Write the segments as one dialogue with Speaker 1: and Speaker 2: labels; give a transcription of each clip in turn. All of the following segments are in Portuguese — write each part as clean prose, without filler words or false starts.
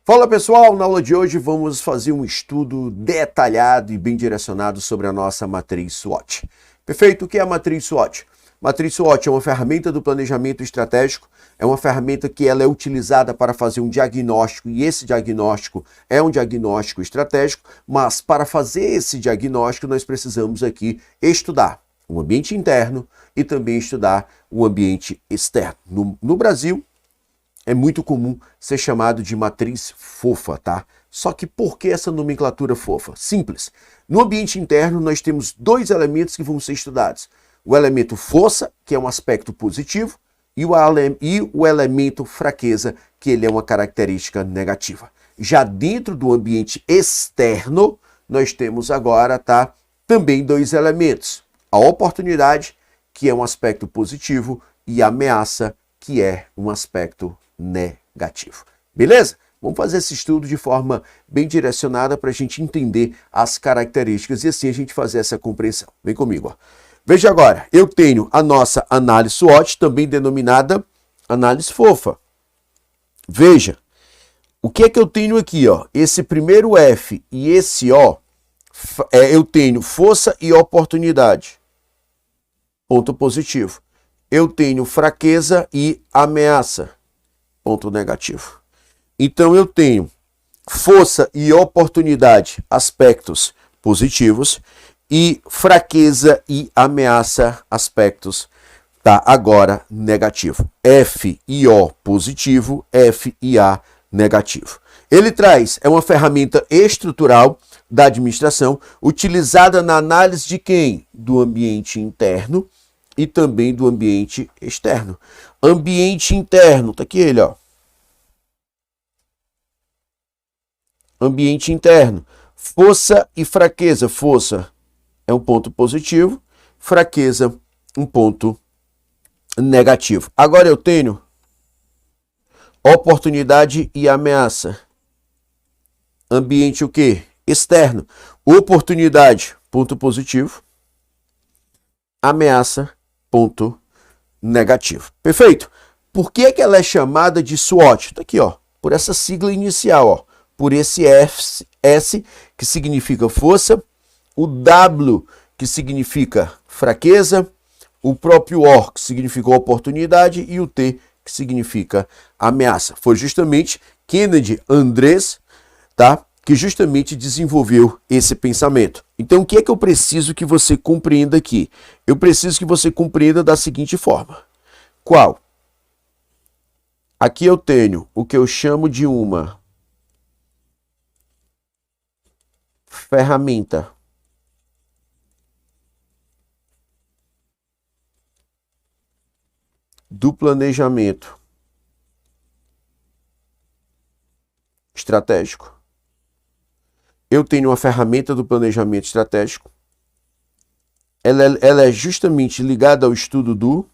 Speaker 1: Fala pessoal, na aula de hoje vamos fazer um estudo detalhado e bem direcionado sobre a nossa matriz SWOT. Perfeito? O que é a matriz SWOT? Matriz SWOT é uma ferramenta do planejamento estratégico, é uma ferramenta que ela é utilizada para fazer um diagnóstico e esse diagnóstico é um diagnóstico estratégico, mas para fazer esse diagnóstico nós precisamos aqui estudar o ambiente interno e também estudar o ambiente externo. No Brasil, é muito comum ser chamado de matriz fofa, tá? Só que por que essa nomenclatura fofa? Simples. No ambiente interno, nós temos dois elementos que vão ser estudados. O elemento força, que é um aspecto positivo, e o elemento fraqueza, que ele é uma característica negativa. Já dentro do ambiente externo, nós temos agora, tá? Também dois elementos. A oportunidade, que é um aspecto positivo, e a ameaça, que é um aspecto negativo. Beleza? Vamos fazer esse estudo de forma bem direcionada para a gente entender as características e assim a gente fazer essa compreensão. Vem comigo. Ó. Veja agora, eu tenho a nossa análise SWOT, também denominada análise fofa. Veja, o que é que eu tenho aqui? Ó? Esse primeiro F e esse O, eu tenho força e oportunidade. Ponto positivo. Eu tenho fraqueza e ameaça. Ponto negativo. Então eu tenho força e oportunidade, aspectos positivos, e fraqueza e ameaça, aspectos, tá? Agora negativo. F e O positivo, F e A negativo. Ele traz, é uma ferramenta estrutural da administração, utilizada na análise de quem? Do ambiente interno e também do ambiente externo. Ambiente interno, tá aqui ele, ó. Ambiente interno. Força e fraqueza. Força é um ponto positivo, fraqueza um ponto negativo. Agora eu tenho oportunidade e ameaça. Ambiente o quê? Externo. Oportunidade, ponto positivo. Ameaça, ponto negativo. Perfeito? Por que ela é chamada de SWOT? Tá aqui, ó, por essa sigla inicial, ó, por esse S que significa força, o W que significa fraqueza, o próprio O que significa oportunidade e o T que significa ameaça. Foi justamente Kennedy Andrés, tá, que justamente desenvolveu esse pensamento. Então, o que é que eu preciso que você compreenda aqui? Eu preciso que você compreenda da seguinte forma. Qual? Aqui eu tenho o que eu chamo de uma ferramenta do planejamento estratégico. Eu tenho uma ferramenta do planejamento estratégico. Ela é justamente ligada ao estudo do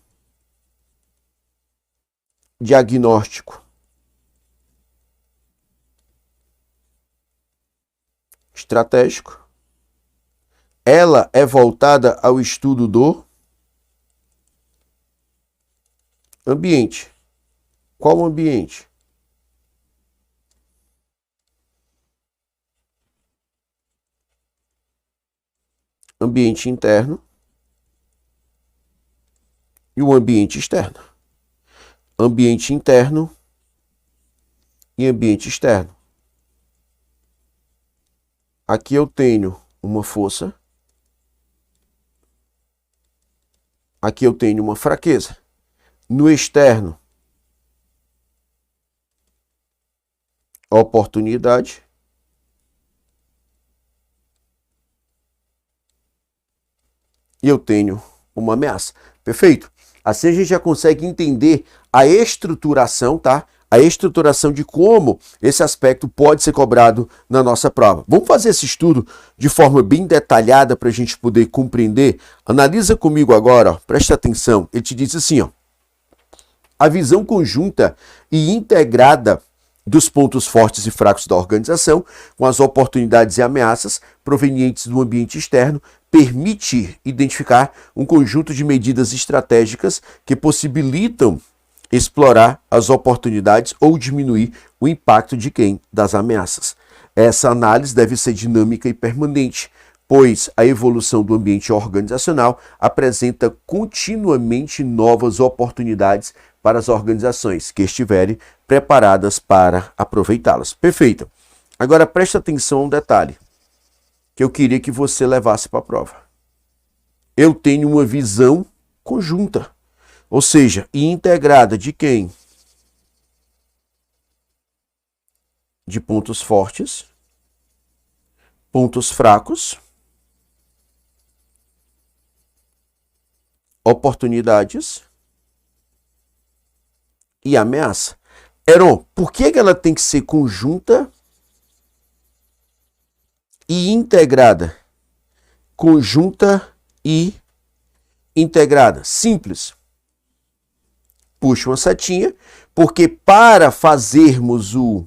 Speaker 1: diagnóstico estratégico. Ela é voltada ao estudo do ambiente. Qual ambiente? Ambiente interno e o ambiente externo. Ambiente interno e ambiente externo. Aqui eu tenho uma força. Aqui eu tenho uma fraqueza. No externo, oportunidade. E eu tenho uma ameaça. Perfeito? Assim a gente já consegue entender a estruturação, tá? A estruturação de como esse aspecto pode ser cobrado na nossa prova. Vamos fazer esse estudo de forma bem detalhada para a gente poder compreender? Analisa comigo agora, ó, presta atenção. Ele te diz assim, ó. A visão conjunta e integrada dos pontos fortes e fracos da organização, com as oportunidades e ameaças provenientes do ambiente externo, permite identificar um conjunto de medidas estratégicas que possibilitam explorar as oportunidades ou diminuir o impacto de quem? Das ameaças. Essa análise deve ser dinâmica e permanente, pois a evolução do ambiente organizacional apresenta continuamente novas oportunidades para as organizações que estiverem preparadas para aproveitá-las. Perfeito. Agora preste atenção a um detalhe que eu queria que você levasse para a prova. Eu tenho uma visão conjunta, ou seja, integrada de quem? De pontos fortes, pontos fracos, oportunidades e ameaça. Heron, por que ela tem que ser conjunta e integrada? Conjunta e integrada. Simples. Puxa uma setinha, porque para fazermos o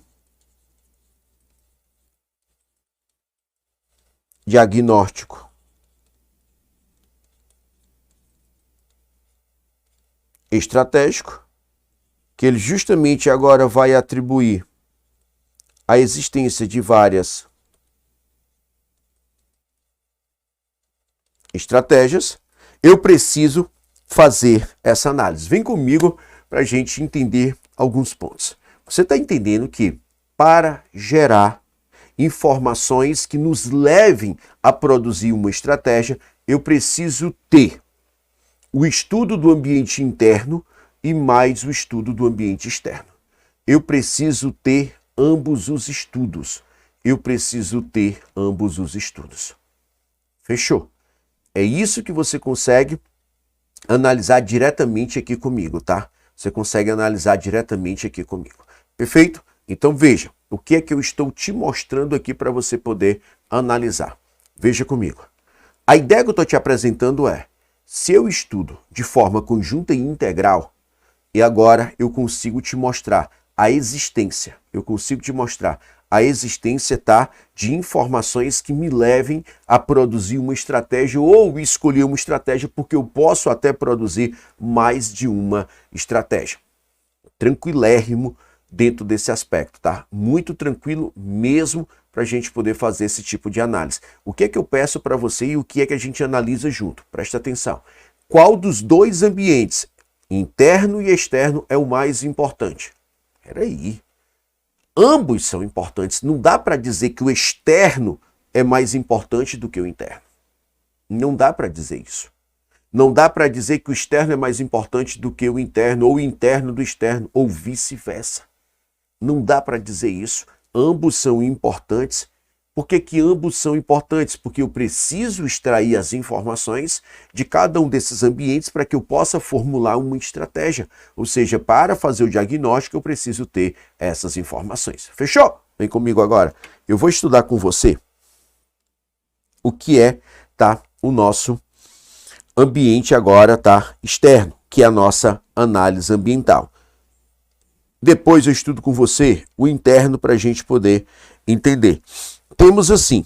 Speaker 1: diagnóstico estratégico, que ele justamente agora vai atribuir a existência de várias estratégias, eu preciso fazer essa análise. Vem comigo para a gente entender alguns pontos. Você está entendendo que para gerar informações que nos levem a produzir uma estratégia, eu preciso ter o estudo do ambiente interno e mais o estudo do ambiente externo. Eu preciso ter ambos os estudos. Fechou? É isso que você consegue analisar diretamente aqui comigo, tá? Você consegue analisar diretamente aqui comigo. Perfeito? Então veja, o que é que eu estou te mostrando aqui para você poder analisar. Veja comigo. A ideia que eu estou te apresentando é, se eu estudo de forma conjunta e integral, e agora eu consigo te mostrar a existência, tá, de informações que me levem a produzir uma estratégia ou escolher uma estratégia, porque eu posso até produzir mais de uma estratégia. Tranquilérrimo dentro desse aspecto, tá? Muito tranquilo mesmo para a gente poder fazer esse tipo de análise. O que é que eu peço para você e o que é que a gente analisa junto? Presta atenção. Qual dos dois ambientes, interno e externo, é o mais importante? Peraí. Ambos são importantes. Não dá para dizer que o externo é mais importante do que o interno. Não dá para dizer isso. Não dá para dizer que o externo é mais importante do que o interno, ou o interno do externo, ou vice-versa. Não dá para dizer isso. Ambos são importantes. Por que que ambos são importantes? Porque eu preciso extrair as informações de cada um desses ambientes para que eu possa formular uma estratégia. Ou seja, para fazer o diagnóstico, eu preciso ter essas informações. Fechou? Vem comigo agora. Eu vou estudar com você o que é, tá, o nosso ambiente agora, tá, externo, que é a nossa análise ambiental. Depois eu estudo com você o interno para a gente poder entender. Temos assim,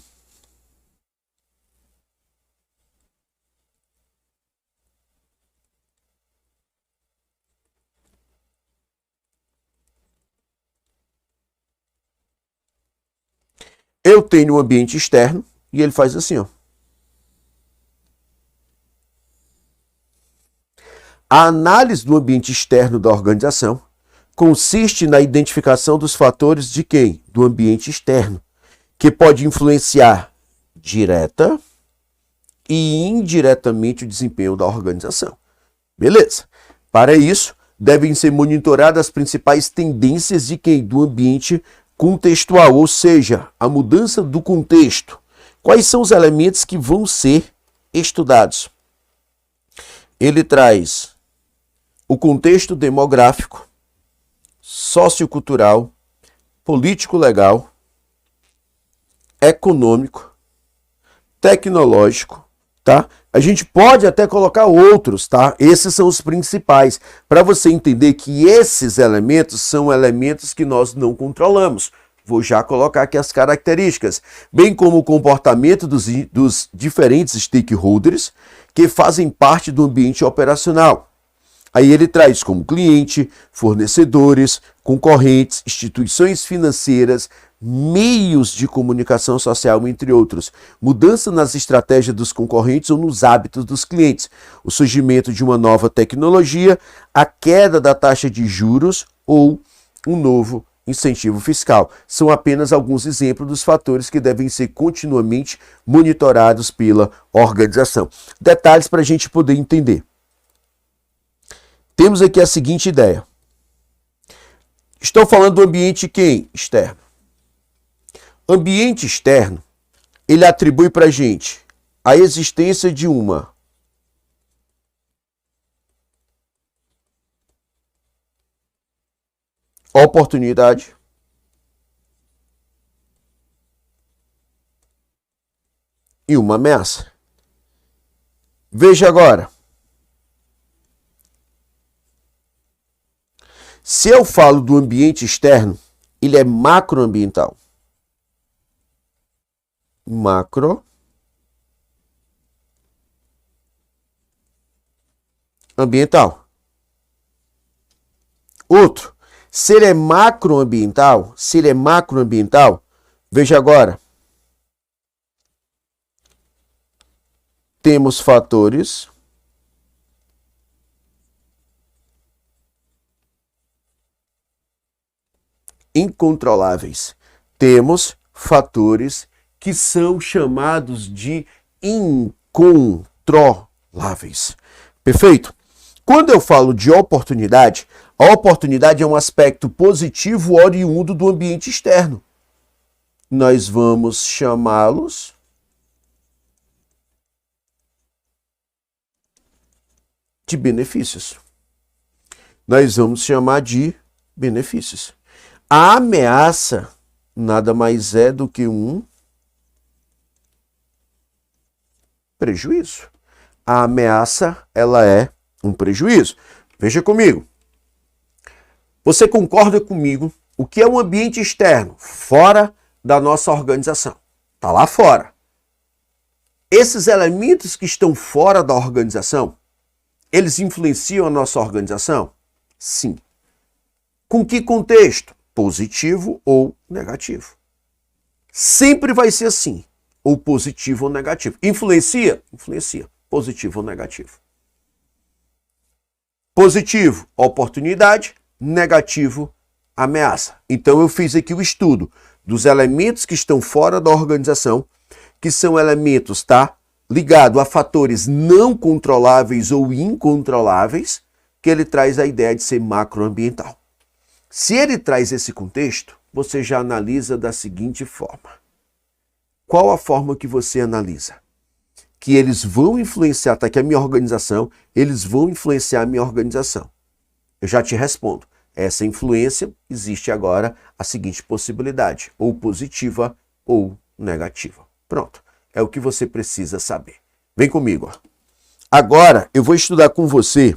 Speaker 1: eu tenho um ambiente externo e ele faz assim, ó. A análise do ambiente externo da organização consiste na identificação dos fatores de quem? Do ambiente externo, que pode influenciar direta e indiretamente o desempenho da organização. Beleza. Para isso, devem ser monitoradas as principais tendências de quem? Do ambiente contextual, ou seja, a mudança do contexto. Quais são os elementos que vão ser estudados? Ele traz o contexto demográfico, sociocultural, político-legal, econômico, tecnológico, tá? A gente pode até colocar outros, tá? Esses são os principais, para você entender que esses elementos são elementos que nós não controlamos. Vou já colocar aqui as características, bem como o comportamento dos diferentes stakeholders que fazem parte do ambiente operacional. Aí ele traz como cliente, fornecedores, concorrentes, instituições financeiras, meios de comunicação social, entre outros. Mudança nas estratégias dos concorrentes ou nos hábitos dos clientes. O surgimento de uma nova tecnologia, a queda da taxa de juros ou um novo incentivo fiscal. São apenas alguns exemplos dos fatores que devem ser continuamente monitorados pela organização. Detalhes para a gente poder entender. Temos aqui a seguinte ideia. Estou falando do ambiente quem? Externo. Ambiente externo, ele atribui para a gente a existência de uma oportunidade e uma ameaça. Veja agora. Se eu falo do ambiente externo, ele é macroambiental. Macroambiental. Outro, se ele é macroambiental, veja agora. Temos fatores incontroláveis. Temos fatores que são chamados de incontroláveis. Perfeito? Quando eu falo de oportunidade, a oportunidade é um aspecto positivo oriundo do ambiente externo. Nós vamos chamá-los de benefícios. Nós vamos chamar de benefícios. A ameaça nada mais é do que um prejuízo. A ameaça, ela é um prejuízo. Veja comigo. Você concorda comigo? O que é um ambiente externo? Fora da nossa organização. Está lá fora. Esses elementos que estão fora da organização, eles influenciam a nossa organização? Sim. Com que contexto? Positivo ou negativo. Sempre vai ser assim. Ou positivo ou negativo. Influencia? Influencia. Positivo ou negativo. Positivo, oportunidade. Negativo, ameaça. Então eu fiz aqui o estudo dos elementos que estão fora da organização, que são elementos, tá? Ligado a fatores não controláveis ou incontroláveis, que ele traz a ideia de ser macroambiental. Se ele traz esse contexto, você já analisa da seguinte forma. Qual a forma que você analisa? Que eles vão influenciar, tá aqui a minha organização, eles vão influenciar a minha organização. Eu já te respondo. Essa influência, existe agora a seguinte possibilidade, ou positiva ou negativa. Pronto, é o que você precisa saber. Vem comigo. Ó. Agora eu vou estudar com você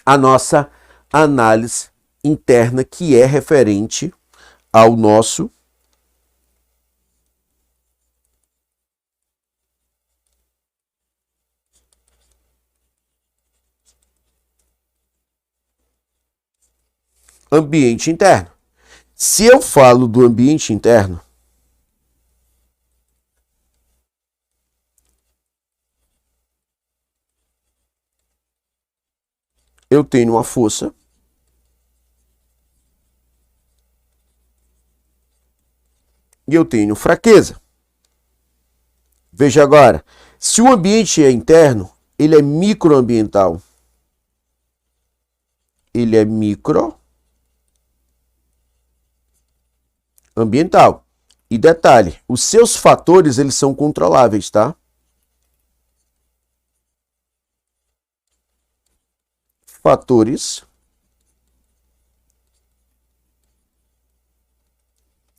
Speaker 1: a nossa análise interna, que é referente ao nosso ambiente interno. Se eu falo do ambiente interno, eu tenho uma força e eu tenho fraqueza. Veja agora, se o ambiente é interno, ele é microambiental. Ele é microambiental. E detalhe, os seus fatores, eles são controláveis, tá? Fatores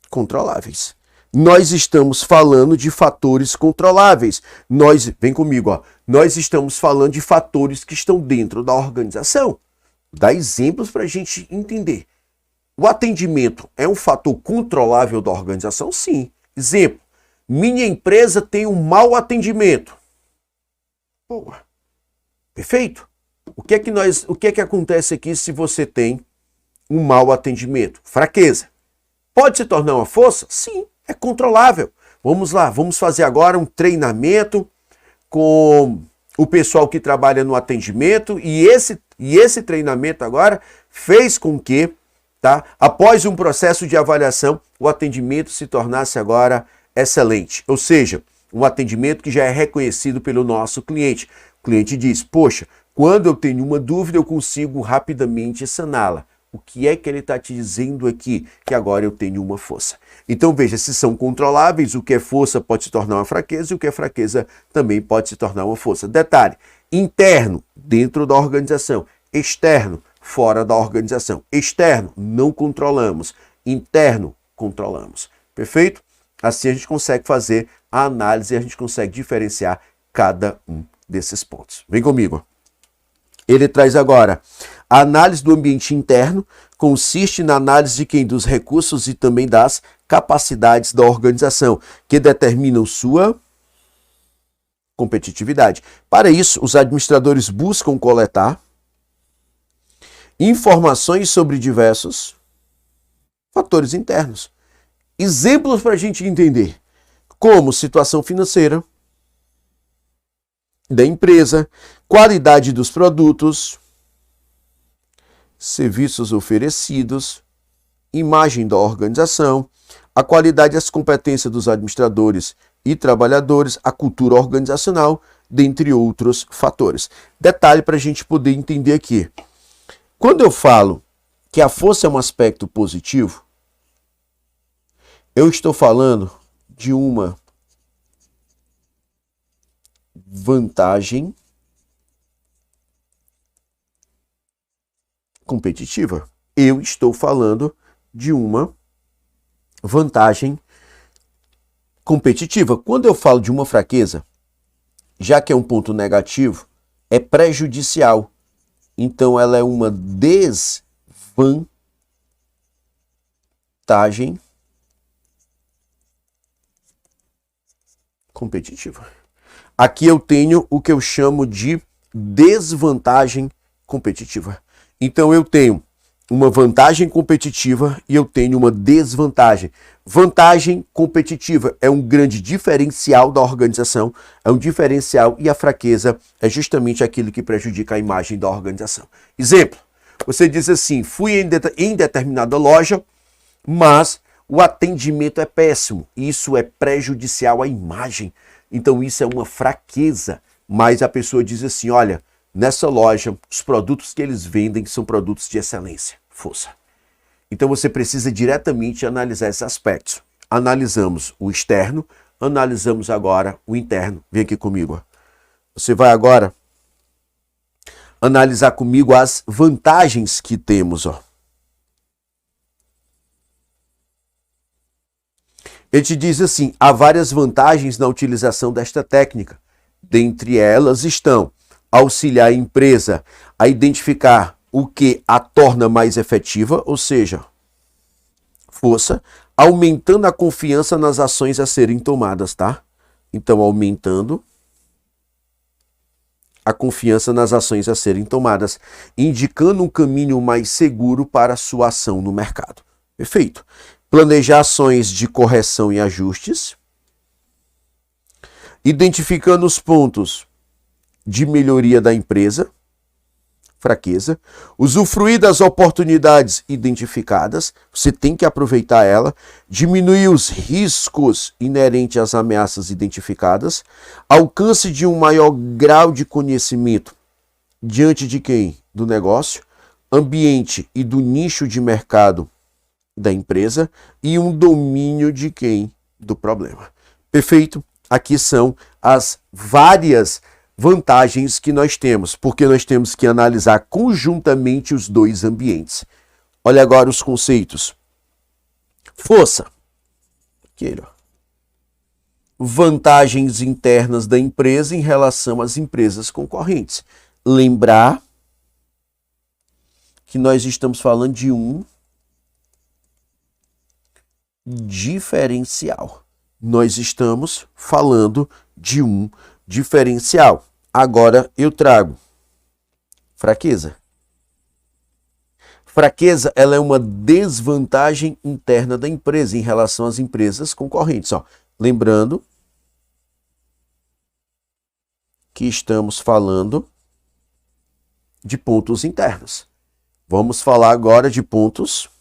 Speaker 1: controláveis. Nós estamos falando de fatores controláveis. Vem comigo, ó. Nós estamos falando de fatores que estão dentro da organização. Dá exemplos para a gente entender. O atendimento é um fator controlável da organização? Sim. Exemplo, minha empresa tem um mau atendimento. Boa. Perfeito? O que é que acontece aqui se você tem um mau atendimento? Fraqueza. Pode se tornar uma força? Sim, é controlável. Vamos lá, vamos fazer agora um treinamento com o pessoal que trabalha no atendimento e esse treinamento agora fez com que, tá, após um processo de avaliação, o atendimento se tornasse agora excelente. Ou seja, um atendimento que já é reconhecido pelo nosso cliente. O cliente diz, poxa, quando eu tenho uma dúvida eu consigo rapidamente saná-la. O que é que ele está te dizendo aqui? Que agora eu tenho uma força. Então veja, se são controláveis, o que é força pode se tornar uma fraqueza e o que é fraqueza também pode se tornar uma força. Detalhe, interno, dentro da organização. Externo, fora da organização. Externo, não controlamos. Interno, controlamos. Perfeito? Assim a gente consegue fazer a análise e a gente consegue diferenciar cada um desses pontos. Vem comigo. Ele traz agora a análise do ambiente interno, consiste na análise de quem? Dos recursos e também das capacidades da organização, que determinam sua competitividade. Para isso, os administradores buscam coletar informações sobre diversos fatores internos. Exemplos para a gente entender, como situação financeira da empresa, qualidade dos produtos, serviços oferecidos, imagem da organização, a qualidade e as competências dos administradores e trabalhadores, a cultura organizacional, dentre outros fatores. Detalhe para a gente poder entender aqui. Quando eu falo que a força é um aspecto positivo, eu estou falando de uma vantagem competitiva. Eu estou falando de uma vantagem competitiva. Quando eu falo de uma fraqueza, já que é um ponto negativo, é prejudicial. Então ela é uma desvantagem competitiva. Aqui eu tenho o que eu chamo de desvantagem competitiva. Então eu tenho uma vantagem competitiva e eu tenho uma desvantagem. Vantagem competitiva é um grande diferencial da organização, é um diferencial, e a fraqueza é justamente aquilo que prejudica a imagem da organização. Exemplo, você diz assim, fui em determinada loja, mas o atendimento é péssimo. Isso é prejudicial à imagem. Então isso é uma fraqueza. Mas a pessoa diz assim, olha, nessa loja, os produtos que eles vendem são produtos de excelência. Força. Então você precisa diretamente analisar esses aspectos. Analisamos o externo, analisamos agora o interno. Vem aqui comigo. Você vai agora analisar comigo as vantagens que temos. Ele te diz assim, há várias vantagens na utilização desta técnica. Dentre elas estão auxiliar a empresa a identificar o que a torna mais efetiva, ou seja, força, aumentando a confiança nas ações a serem tomadas, tá? Então, aumentando a confiança nas ações a serem tomadas, indicando um caminho mais seguro para a sua ação no mercado. Perfeito. Planejar ações de correção e ajustes, identificando os pontos de melhoria da empresa, fraqueza, usufruir das oportunidades identificadas, você tem que aproveitar ela, diminuir os riscos inerentes às ameaças identificadas, alcance de um maior grau de conhecimento diante de quem? Do negócio, ambiente e do nicho de mercado da empresa e um domínio de quem? Do problema. Perfeito? Aqui são as várias vantagens que nós temos, porque nós temos que analisar conjuntamente os dois ambientes. Olha agora os conceitos. Força. Aquele, ó. Vantagens internas da empresa em relação às empresas concorrentes. Lembrar que nós estamos falando de um diferencial. Nós estamos falando de um diferencial. Agora eu trago fraqueza. Fraqueza, ela é uma desvantagem interna da empresa em relação às empresas concorrentes. Ó, lembrando que estamos falando de pontos internos. Vamos falar agora de pontos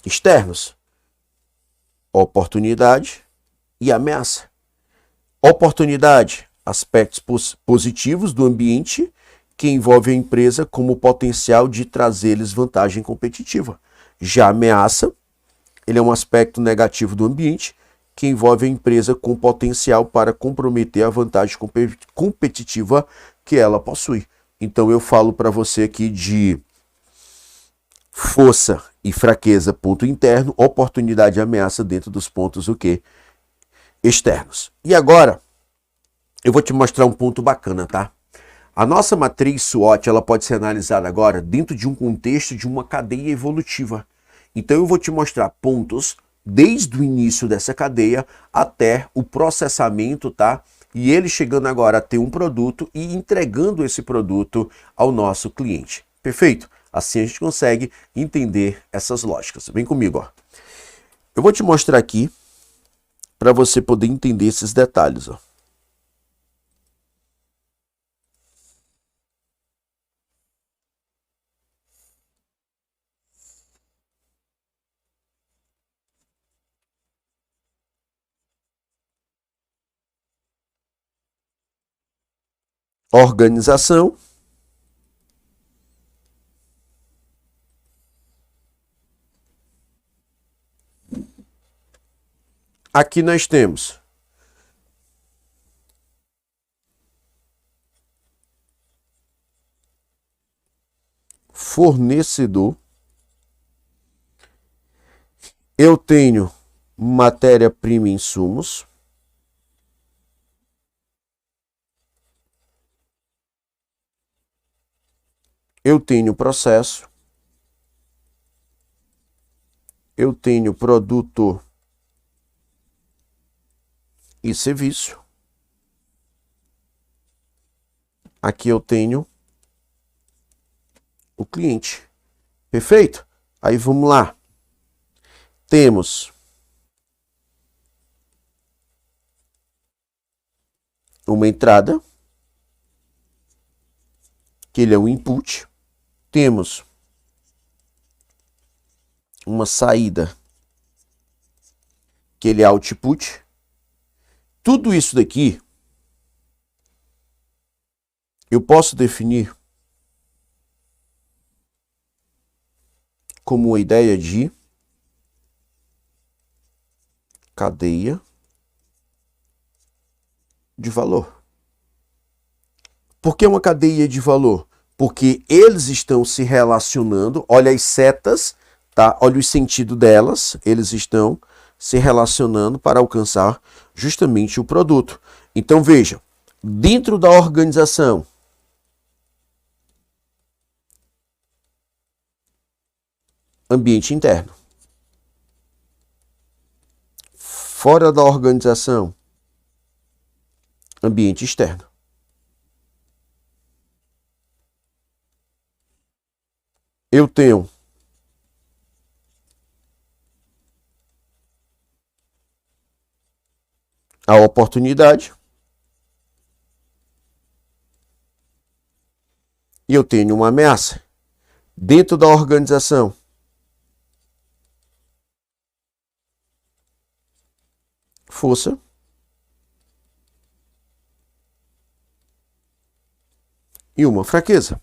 Speaker 1: externos. Oportunidade e ameaça. Oportunidade, aspectos positivos do ambiente que envolve a empresa como potencial de trazer-lhes vantagem competitiva. Já ameaça, ele é um aspecto negativo do ambiente que envolve a empresa com potencial para comprometer a vantagem competitiva que ela possui. Então eu falo para você aqui de força e fraqueza, ponto interno, oportunidade e ameaça dentro dos pontos o quê? Externos. E agora eu vou te mostrar um ponto bacana, tá? A nossa matriz SWOT, ela pode ser analisada agora dentro de um contexto de uma cadeia evolutiva. Então eu vou te mostrar pontos desde o início dessa cadeia até o processamento, tá? E ele chegando agora a ter um produto e entregando esse produto ao nosso cliente. Perfeito? Assim a gente consegue entender essas lógicas. Vem comigo, ó. Eu vou te mostrar aqui para você poder entender esses detalhes, ó. Organização. Aqui nós temos fornecedor. Eu tenho matéria-prima e insumos. Eu tenho processo. Eu tenho produto e serviço. Aqui eu tenho o cliente. Perfeito? Aí vamos lá. Temos uma entrada, que ele é o input. Temos uma saída, que ele é output. Tudo isso daqui eu posso definir como uma ideia de cadeia de valor. Por que uma cadeia de valor? Porque eles estão se relacionando, olha as setas, tá? Olha o sentido delas, eles estão se relacionando para alcançar justamente o produto. Então veja, dentro da organização, ambiente interno. Fora da organização, ambiente externo. Eu tenho a oportunidade e eu tenho uma ameaça. Dentro da organização, força e uma fraqueza.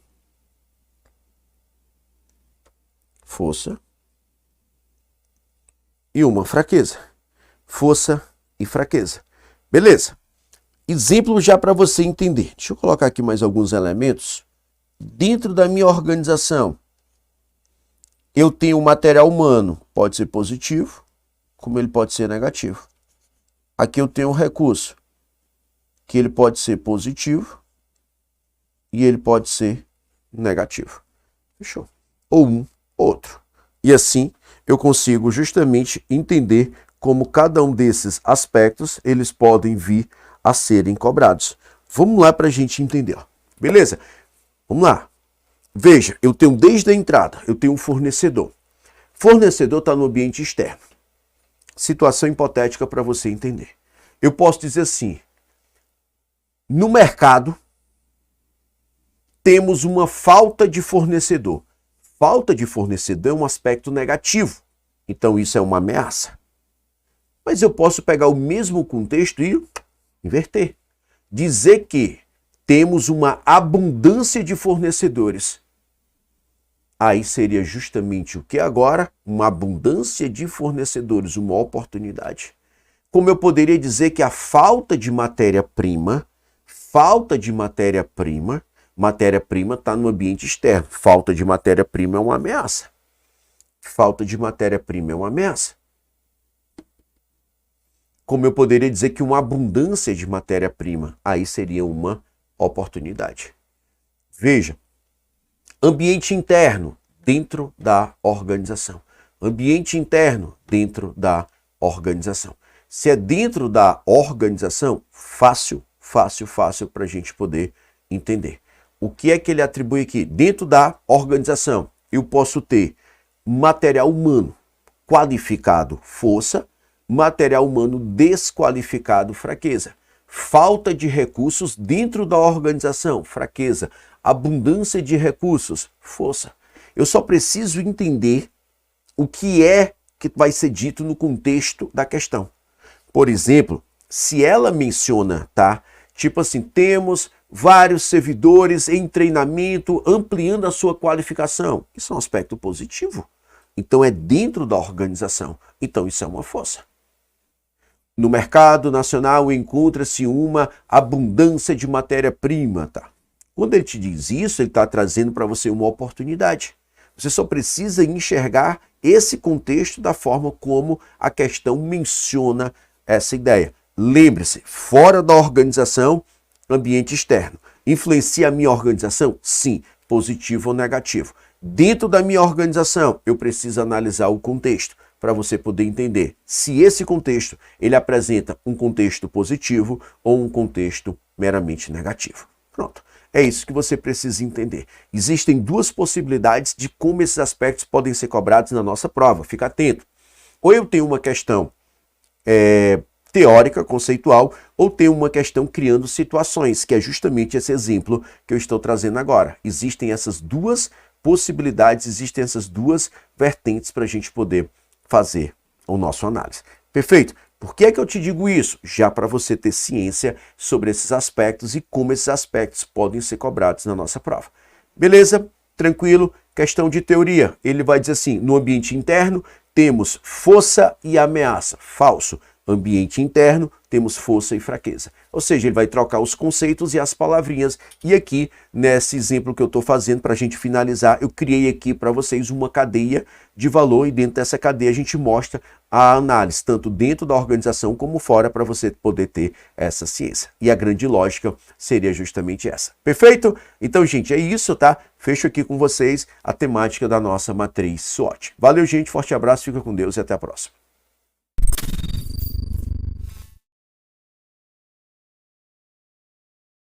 Speaker 1: Força e uma fraqueza. Força e fraqueza. Beleza? Exemplo já para você entender. Deixa eu colocar aqui mais alguns elementos. Dentro da minha organização, eu tenho um material humano. Pode ser positivo, como ele pode ser negativo. Aqui eu tenho um recurso, que ele pode ser positivo e ele pode ser negativo. Fechou? Ou um, outro. E assim eu consigo justamente entender como cada um desses aspectos eles podem vir a serem cobrados. Vamos lá para a gente entender. Ó. Beleza? Vamos lá. Veja, eu tenho desde a entrada, eu tenho um fornecedor. Fornecedor está no ambiente externo. Situação hipotética para você entender. Eu posso dizer assim, no mercado, temos uma falta de fornecedor. Falta de fornecedor é um aspecto negativo. Então isso é uma ameaça. Mas eu posso pegar o mesmo contexto e inverter. Dizer que temos uma abundância de fornecedores. Aí seria justamente o que agora? Uma abundância de fornecedores, uma oportunidade. Como eu poderia dizer que a falta de matéria-prima está no ambiente externo. Falta de matéria-prima é uma ameaça. Falta de matéria-prima é uma ameaça. Como eu poderia dizer que uma abundância de matéria-prima, aí seria uma oportunidade. Veja, ambiente interno dentro da organização. Ambiente interno dentro da organização. Se é dentro da organização, fácil para a gente poder entender. O que é que ele atribui aqui? Dentro da organização, eu posso ter material humano qualificado, força, material humano desqualificado, fraqueza. Falta de recursos dentro da organização, fraqueza. Abundância de recursos, força. Eu só preciso entender o que é que vai ser dito no contexto da questão. Por exemplo, se ela menciona, tá? Tipo assim, temos vários servidores em treinamento, ampliando a sua qualificação. Isso é um aspecto positivo. Então é dentro da organização. Então isso é uma força. No mercado nacional encontra-se uma abundância de matéria-prima, tá? Quando ele te diz isso, ele está trazendo para você uma oportunidade. Você só precisa enxergar esse contexto da forma como a questão menciona essa ideia. Lembre-se, fora da organização, ambiente externo. Influencia a minha organização? Sim, positivo ou negativo. Dentro da minha organização, eu preciso analisar o contexto para você poder entender se esse contexto ele apresenta um contexto positivo ou um contexto meramente negativo. Pronto. É isso que você precisa entender. Existem duas possibilidades de como esses aspectos podem ser cobrados na nossa prova. Fica atento. Ou eu tenho uma questão teórica, conceitual, ou tenho uma questão criando situações, que é justamente esse exemplo que eu estou trazendo agora. Existem essas duas possibilidades, existem essas duas vertentes para a gente poder fazer o nosso análise. Perfeito? Por que é que eu te digo isso? Já para você ter ciência sobre esses aspectos e como esses aspectos podem ser cobrados na nossa prova. Beleza? Tranquilo? Questão de teoria. Ele vai dizer assim, no ambiente interno temos força e ameaça. Falso. Ambiente interno, temos força e fraqueza. Ou seja, ele vai trocar os conceitos e as palavrinhas. E aqui, nesse exemplo que eu estou fazendo, para a gente finalizar, eu criei aqui para vocês uma cadeia de valor e dentro dessa cadeia a gente mostra a análise, tanto dentro da organização como fora, para você poder ter essa ciência. E a grande lógica seria justamente essa. Perfeito? Então, gente, é isso, tá? Fecho aqui com vocês a temática da nossa matriz SWOT. Valeu, gente, forte abraço, fica com Deus e até a próxima.